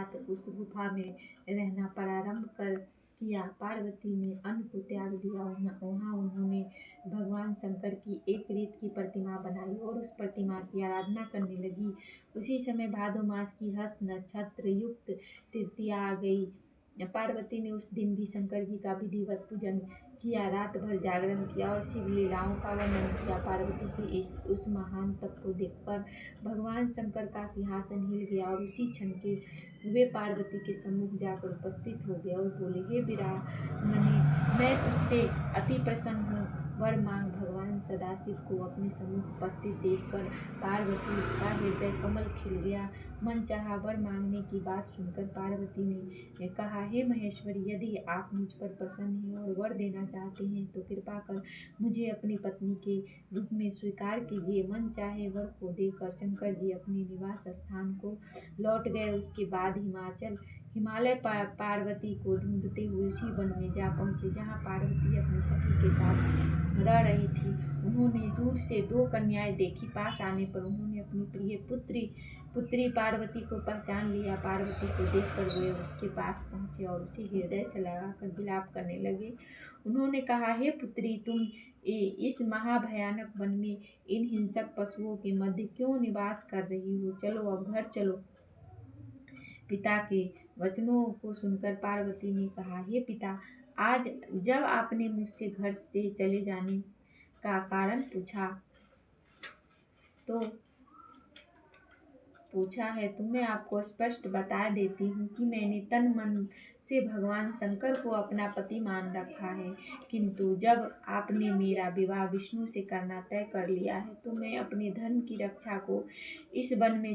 साथ उस गुफा में रहना प्रारंभ कर किया। पार्वती ने अन्न को त्याग दिया। वहाँ उन्होंने भगवान शंकर की एक रेत की प्रतिमा बनाई और उस प्रतिमा की आराधना करने लगी। उसी समय भादो मास की हस्त नक्षत्र युक्त तृतीया आ गई। पार्वती ने उस दिन भी शंकर जी का विधिवत पूजन किया, रात भर जागरण किया और शिव लीलाओं का वर्णन किया। पार्वती के उस महान तप को देखकर भगवान शंकर का सिंहासन हिल गया और उसी क्षण के वे पार्वती के सम्मुख जाकर उपस्थित हो गए और बोले, हे वीरांगने, मैं तुझसे अति प्रसन्न हूँ, वर मांग। भगवान सदाशिव को अपने सम्मुख उपस्थित देखकर पार्वती का हृदय कमल खिल गया। मन चाहा वर मांगने की बात सुनकर पार्वती ने कहा, हे महेश्वरी, यदि आप मुझ पर प्रसन्न हैं और वर देना चाहते हैं तो कृपा कर मुझे अपनी पत्नी के रूप में स्वीकार कीजिए। मन चाहे वर को देकर शंकर जी अपने निवास स्थान को लौट गए। उसके बाद हिमालय पार्वती को ढूंढते हुए उसी वन में जा पहुँचे जहाँ पार्वती अपनी सखी के साथ रह रही थी। उन्होंने दूर से दो कन्याएं देखी। पास आने पर उन्होंने अपनी प्रिय पुत्री पार्वती को पहचान लिया। पार्वती को देखकर वे उसके पास पहुँचे और उसे हृदय से लगाकर विलाप करने लगे। उन्होंने कहा, हे पुत्री, तुम इस महाभयानक वन में इन हिंसक पशुओं के मध्य क्यों निवास कर रही हो? चलो, अब घर चलो। पिता के वचनों को सुनकर पार्वती ने कहा, हे पिता, आज जब आपने मुझसे घर से चले जाने का कारण पूछा है तो मैं आपको स्पष्ट बता देती हूँ कि मैंने तन मन से भगवान शंकर को अपना पति मान रखा है, किंतु जब आपने मेरा विवाह विष्णु से करना तय कर लिया है तो मैं अपने धर्म की रक्षा को इस वन में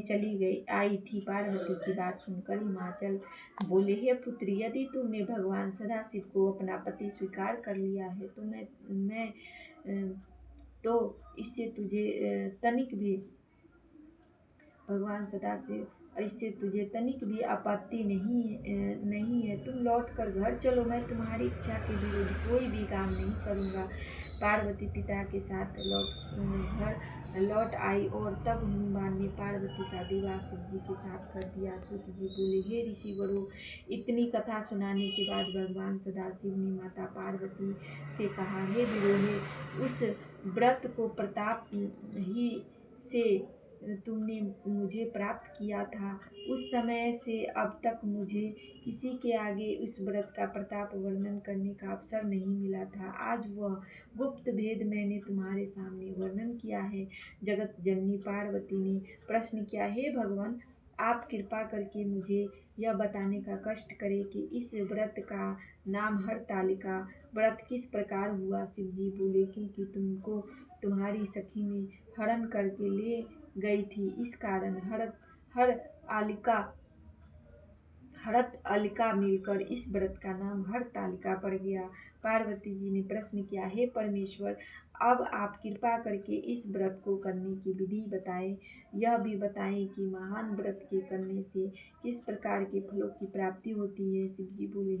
आई थी। पार्वती की बात सुनकर हिमाचल बोले, हे पुत्री, यदि तुमने भगवान सदाशिव को अपना पति स्वीकार कर लिया है तो इससे तुझे तनिक भी आपत्ति नहीं है। तुम लौट कर घर चलो, मैं तुम्हारी इच्छा के विरुद्ध कोई भी काम नहीं करूँगा। पार्वती पिता के साथ घर लौट आई और तब हिमवान ने पार्वती का विवाह शिव जी के साथ कर दिया। सूत जी बोले, हे ऋषिवरों, इतनी कथा सुनाने के बाद भगवान सदाशिव ने माता पार्वती से कहा, हे विरोहे, उस व्रत को प्रताप ही से तुमने मुझे प्राप्त किया था, उस समय से अब तक मुझे किसी के आगे उस व्रत का प्रताप वर्णन करने का अवसर नहीं मिला था। आज वह गुप्त भेद मैंने तुम्हारे सामने वर्णन किया है। जगत जननी पार्वती ने प्रश्न किया, हे भगवान, आप कृपा करके मुझे यह बताने का कष्ट करें कि इस व्रत का नाम हरतालिका व्रत किस प्रकार हुआ। शिव जी बोले, क्योंकि तुमको तुम्हारी सखी ने हरण करके ले गई थी, इस कारण हरत अलिका मिलकर इस व्रत का नाम हरतालिका पड़ गया। पार्वती जी ने प्रश्न किया, हे परमेश्वर, अब आप कृपा करके इस व्रत को करने की विधि बताएं। यह भी बताएं कि महान व्रत के करने से किस प्रकार के फलों की प्राप्ति होती है। शिव जी बोले,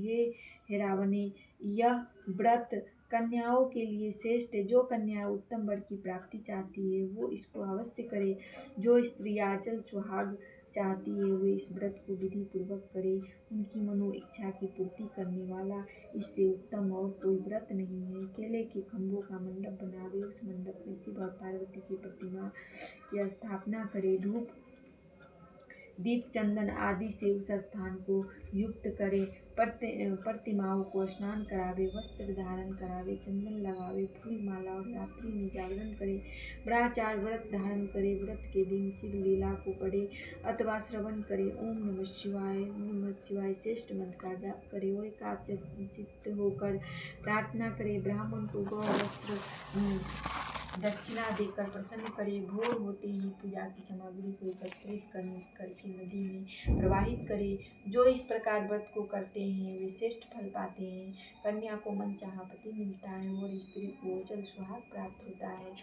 हे रावणे, यह व्रत कन्याओं के लिए श्रेष्ठ है। जो कन्या उत्तम वर की प्राप्ति चाहती है वो इसको अवश्य करे। जो स्त्री आंचल सुहाग चाहती है वे इस व्रत को विधि पूर्वक करे। उनकी मनो इच्छा की पूर्ति करने वाला इससे उत्तम और कोई व्रत नहीं है। केले के खम्भों का मंडप बनावे, उस मंडप में शिव और पार्वती की प्रतिमा की स्थापना करे। धूप दीप चंदन आदि से उस स्थान को युक्त करे। प्रतिमाओं को स्नान करावे, वस्त्र धारण करावे, चंदन लगावे, फूल माला और रात्रि में जागरण करे। ब्रह्मचार्य व्रत धारण करे। व्रत के दिन शिव लीला को पढ़े अथवा श्रवण करे। ओम नमः शिवाय श्रेष्ठ मंत्र का जाप करे और एकाचित्त होकर प्रार्थना करे। ब्राह्मण को गौ वस्त्र दक्षिणा देकर प्रसन्न करे। भोर होते ही पूजा की सामग्री को एकत्रित करके नदी में प्रवाहित करे। जो इस प्रकार व्रत को करते हैं वे श्रेष्ठ फल पाते हैं। कन्या को मनचाहा पति मिलता है और स्त्री को अचल सुहाग प्राप्त होता है।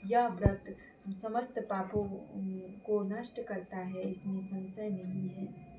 यह व्रत समस्त पापों को नष्ट करता है, इसमें संशय नहीं है।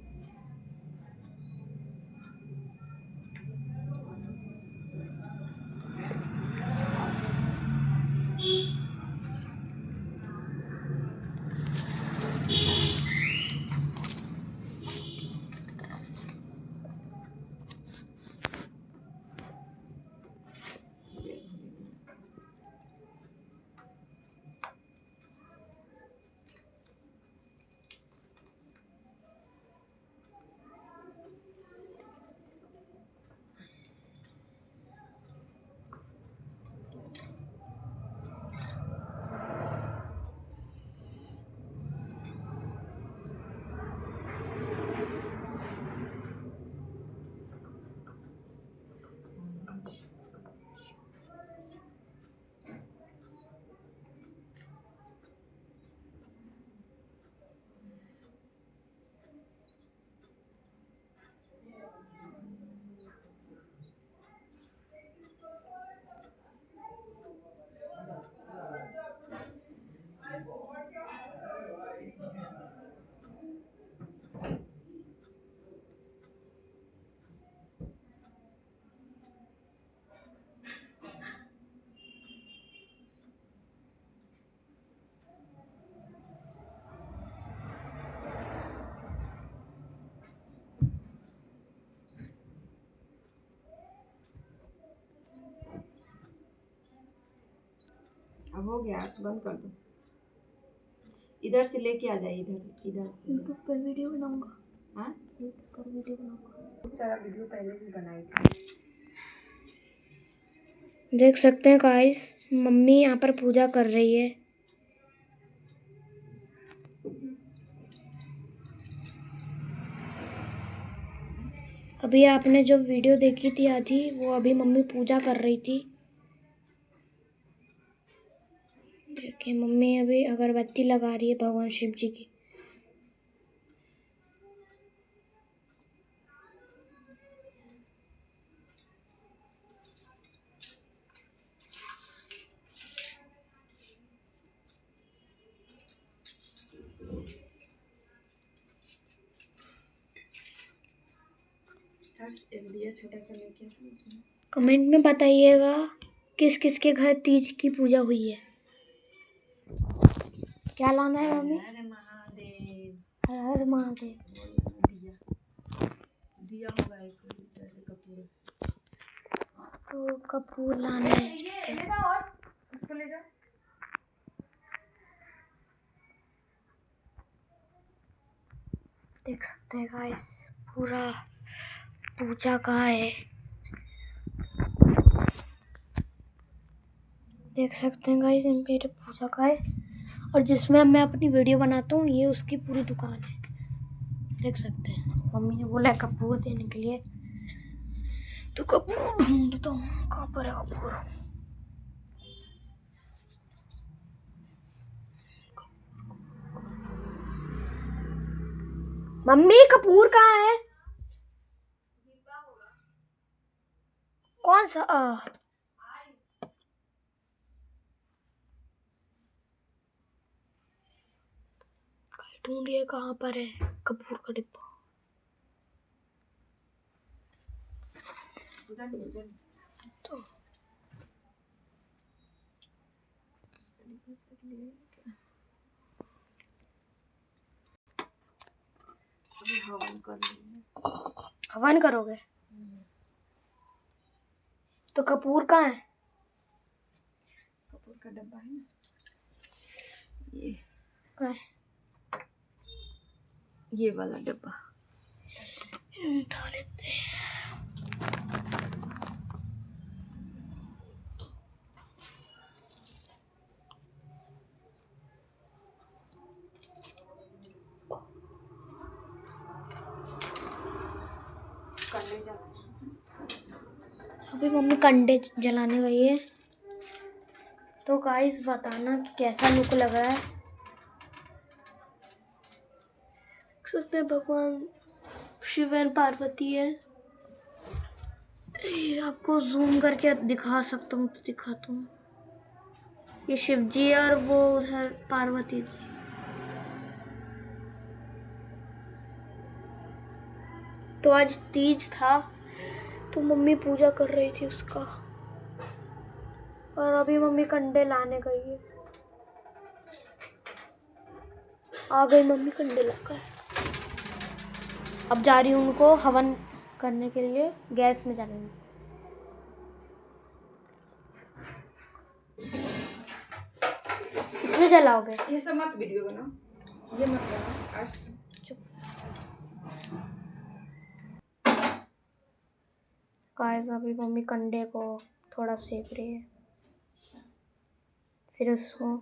अब हो गया, अर्श बंद कर दो। इधर से लेके आ जाए, इधर इधर से। यूट्यूब पर वीडियो बनाऊंगा। हाँ, यूट्यूब पर वीडियो बनाऊंगा। बहुत सारा वीडियो पहले भी बनाई थी। देख सकते हैं गाइस, मम्मी यहाँ पर पूजा कर रही है। अभी आपने जो वीडियो देखी थी आधी, वो अभी मम्मी पूजा कर रही थी। देखिए मम्मी अभी अगरबत्ती लगा रही है भगवान शिव जी की। अर्श एक दिया छोटा सा लेके आता हूँ उसमें। कमेंट में बताइएगा किस किस के घर तीज की पूजा हुई है। क्या लाना है मम्मी? हर महादेव। हर हर महादेव। दिया दिया होगा एक जैसे कपूर। तो कपूर लाना है। ये ले जाओ अर्श, इसको ले जाओ। देख सकते हैं गाइस, पूरा पूजा का है। देख सकते हैं गाइस, मेरे पूजा का है। और जिसमें मैं अपनी वीडियो बनाता हूँ, ये उसकी पूरी दुकान है। देख सकते हैं, मम्मी ने बोला है कपूर देने के लिए, तो कपूर ढूंढता हूँ। कहाँ पर है कपूर? मम्मी कपूर कहाँ है? कौन सा? ढूंढिए कहाँ पर है कपूर का डिब्बा। तो अभी हवन कर लेंगे। हवन करोगे? तो कपूर कहाँ है? कपूर का डब्बा है ना, ये कहाँ है? ये वाला डब्बा। उठा लेते हैं। करने जा अभी मम्मी कंडे जलाने गई है। तो गाइस बताना कि कैसा लुक लग रहा है। देख सकते हैं भगवान शिव एंड पार्वती है। ये आपको जूम करके दिखा सकता हूँ तो दिखाता हूँ। ये शिव जी है और वो उधर पार्वती जी। तो आज तीज था, तो मम्मी पूजा कर रही थी उसका। और अभी मम्मी कंडे लाने गई है। आ गई मम्मी कंडे लाकर। अब जा रही हूँ उनको हवन करने के लिए गैस में जलाने। इसमें जलाओगे? ये सब मत वीडियो बनाओ, ये मत बनाओ अर्श। चुप। गाइस अभी मम्मी कंडे को थोड़ा सेक रही है, फिर उसको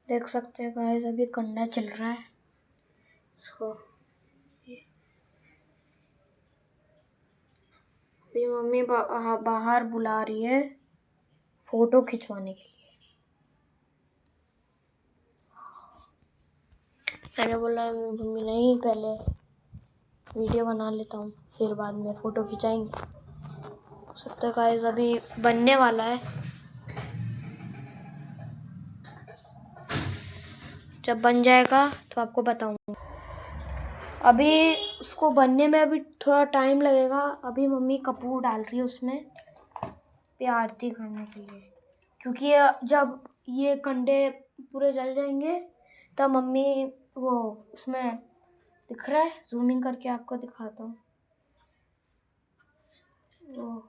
देख सकते हैं गाइस, अभी कंडा चल रहा है। इसको अभी मम्मी बाहर बुला रही है फोटो खिंचवाने के लिए। मैंने बोला मम्मी नहीं, पहले वीडियो बना लेता हूँ फिर बाद में फ़ोटो खिंचाएंगे। हो सकता है गाइस अभी बनने वाला है। जब बन जाएगा तो आपको बताऊंगा। अभी उसको बनने में अभी थोड़ा टाइम लगेगा। अभी मम्मी कपूर डाल रही है उसमें आरती करने के लिए, क्योंकि जब ये कंडे पूरे जल जाएंगे तब मम्मी वो उसमें दिख रहा है, जूमिंग करके आपको दिखाता हूँ। वो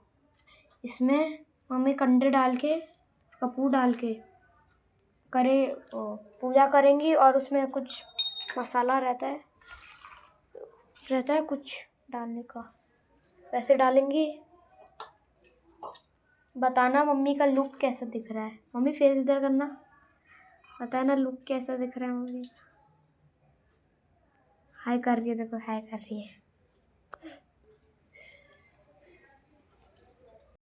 इसमें मम्मी कंडे डाल के, कपूर डाल के पूजा करेंगी और उसमें कुछ मसाला रहता है कुछ डालने का, वैसे डालेंगी। बताना मम्मी का लुक कैसा दिख रहा है। मम्मी फेस इधर करना, बताना लुक कैसा दिख रहा है मम्मी। हाय कर रही है, देखो हाय कर रही है।